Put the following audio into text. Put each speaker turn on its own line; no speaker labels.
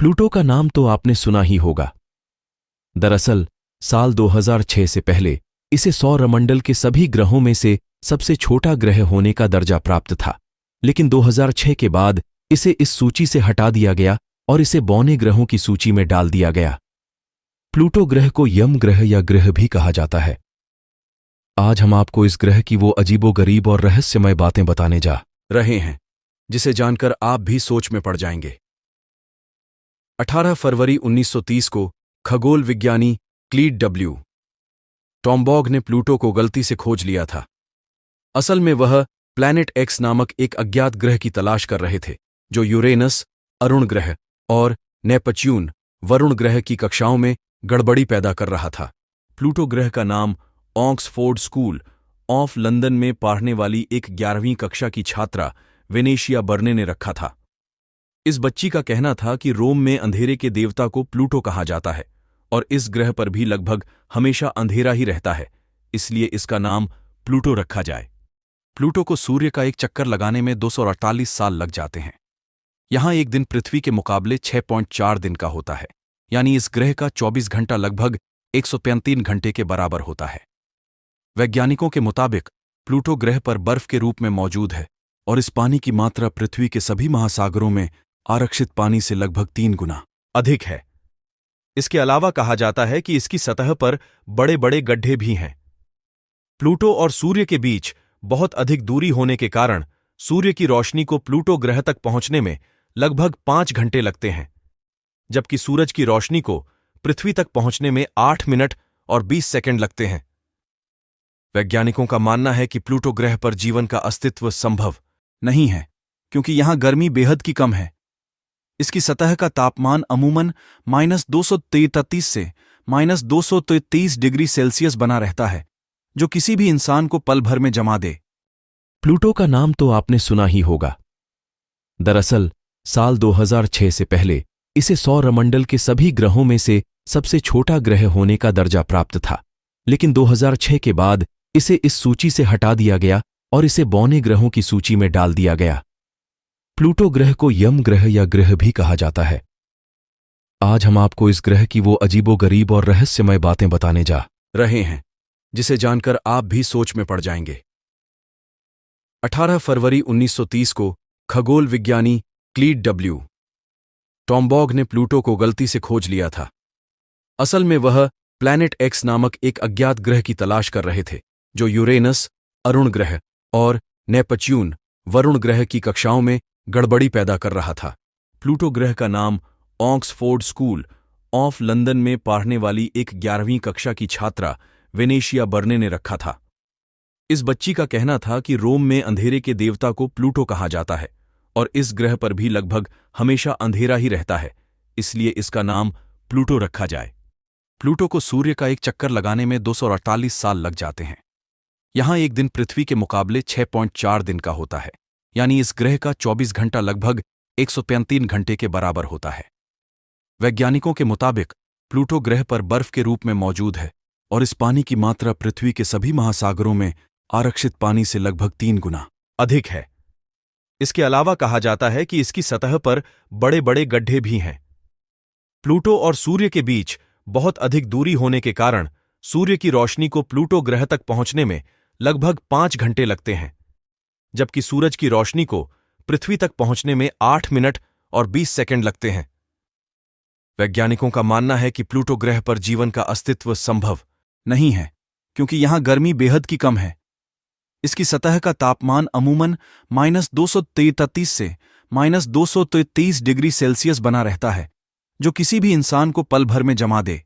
Pluto का नाम तो आपने सुना ही होगा। दरअसल साल 2006 से पहले इसे सौरमंडल के सभी ग्रहों में से सबसे छोटा ग्रह होने का दर्जा प्राप्त था, लेकिन 2006 के बाद इसे इस सूची से हटा दिया गया और इसे बौने ग्रहों की सूची में डाल दिया गया। प्लूटो ग्रह को यम ग्रह या ग्रह भी कहा जाता है। आज हम आपको इस ग्रह की वो अजीबोगरीब और रहस्यमय बातें बताने जा रहे हैं जिसे जानकर आप भी सोच में पड़ जाएंगे। 18 फरवरी 1930 को खगोल विज्ञानी क्लीड डब्ल्यू टॉम्बॉग ने प्लूटो को गलती से खोज लिया था। असल में वह प्लैनेट एक्स नामक एक अज्ञात ग्रह की तलाश कर रहे थे, जो यूरेनस अरुण ग्रह और नेपच्यून वरुण ग्रह की कक्षाओं में गड़बड़ी पैदा कर रहा था। प्लूटो ग्रह का नाम ऑक्सफोर्ड स्कूल ऑफ लंदन में पढ़ने वाली एक 11वीं कक्षा की छात्रा वेनेशिया बर्ने ने रखा था। इस बच्ची का कहना था कि रोम में अंधेरे के देवता को प्लूटो कहा जाता है और इस ग्रह पर भी लगभग हमेशा अंधेरा ही रहता है, इसलिए इसका नाम प्लूटो रखा जाए। प्लूटो को सूर्य का एक चक्कर लगाने में 248 साल लग जाते हैं। यहां एक दिन पृथ्वी के मुकाबले 6.4 दिन का होता है, यानी इस ग्रह का 24 घंटा लगभग 135 घंटे के बराबर होता है। वैज्ञानिकों के मुताबिक प्लूटो ग्रह पर बर्फ के रूप में मौजूद है और इस पानी की मात्रा पृथ्वी के सभी महासागरों में आरक्षित पानी से लगभग 3 गुना अधिक है। इसके अलावा कहा जाता है कि इसकी सतह पर बड़े बड़े गड्ढे भी हैं। प्लूटो और सूर्य के बीच बहुत अधिक दूरी होने के कारण सूर्य की रोशनी को प्लूटो ग्रह तक पहुंचने में लगभग 5 घंटे लगते हैं, जबकि सूरज की रोशनी को पृथ्वी तक पहुंचने में 8 मिनट और 20 सेकंड लगते हैं। वैज्ञानिकों का मानना है कि प्लूटो ग्रह पर जीवन का अस्तित्व संभव नहीं है, क्योंकि यहां गर्मी बेहद की कम है। इसकी सतह का तापमान अमूमन -233 से -233 डिग्री सेल्सियस बना रहता है, जो किसी भी इंसान को पल भर में जमा दे। प्लूटो का नाम तो आपने सुना ही होगा। दरअसल साल 2006 से पहले इसे सौरमंडल के सभी ग्रहों में से सबसे छोटा ग्रह होने का दर्जा प्राप्त था, लेकिन 2006 के बाद इसे इस सूची से हटा दिया गया और इसे बौने ग्रहों की सूची में डाल दिया गया। प्लूटो ग्रह को यम ग्रह या ग्रह भी कहा जाता है। आज हम आपको इस ग्रह की वो अजीबोगरीब और रहस्यमय बातें बताने जा रहे हैं जिसे जानकर आप भी सोच में पड़ जाएंगे। 18 फरवरी 1930 को खगोल विज्ञानी क्लीड डब्ल्यू टॉम्बॉग ने प्लूटो को गलती से खोज लिया था। असल में वह प्लैनेट एक्स नामक एक अज्ञात ग्रह की तलाश कर रहे थे, जो यूरेनस अरुण ग्रह और नेपच्यून वरुण ग्रह की कक्षाओं में गड़बड़ी पैदा कर रहा था। प्लूटो ग्रह का नाम ऑक्सफोर्ड स्कूल ऑफ लंदन में पढ़ने वाली एक 11वीं कक्षा की छात्रा वेनेशिया बर्ने ने रखा था। इस बच्ची का कहना था कि रोम में अंधेरे के देवता को प्लूटो कहा जाता है और इस ग्रह पर भी लगभग हमेशा अंधेरा ही रहता है, इसलिए इसका नाम प्लूटो रखा जाए। प्लूटो को सूर्य का एक चक्कर लगाने में 248 साल लग जाते हैं। यहां एक दिन पृथ्वी के मुकाबले 6.4 दिन का होता है, यानी इस ग्रह का 24 घंटा लगभग 135 घंटे के बराबर होता है। वैज्ञानिकों के मुताबिक प्लूटो ग्रह पर बर्फ के रूप में मौजूद है और इस पानी की मात्रा पृथ्वी के सभी महासागरों में आरक्षित पानी से लगभग 3 गुना अधिक है। इसके अलावा कहा जाता है कि इसकी सतह पर बड़े बड़े गड्ढे भी हैं। प्लूटो और सूर्य के बीच बहुत अधिक दूरी होने के कारण सूर्य की रोशनी को प्लूटो ग्रह तक पहुंचने में लगभग 5 घंटे लगते हैं, जबकि सूरज की रोशनी को पृथ्वी तक पहुंचने में 8 मिनट और 20 सेकंड लगते हैं। वैज्ञानिकों का मानना है कि प्लूटो ग्रह पर जीवन का अस्तित्व संभव नहीं है, क्योंकि यहां गर्मी बेहद की कम है। इसकी सतह का तापमान अमूमन -233 से -233 डिग्री सेल्सियस बना रहता है, जो किसी भी इंसान को पल भर में जमा दे।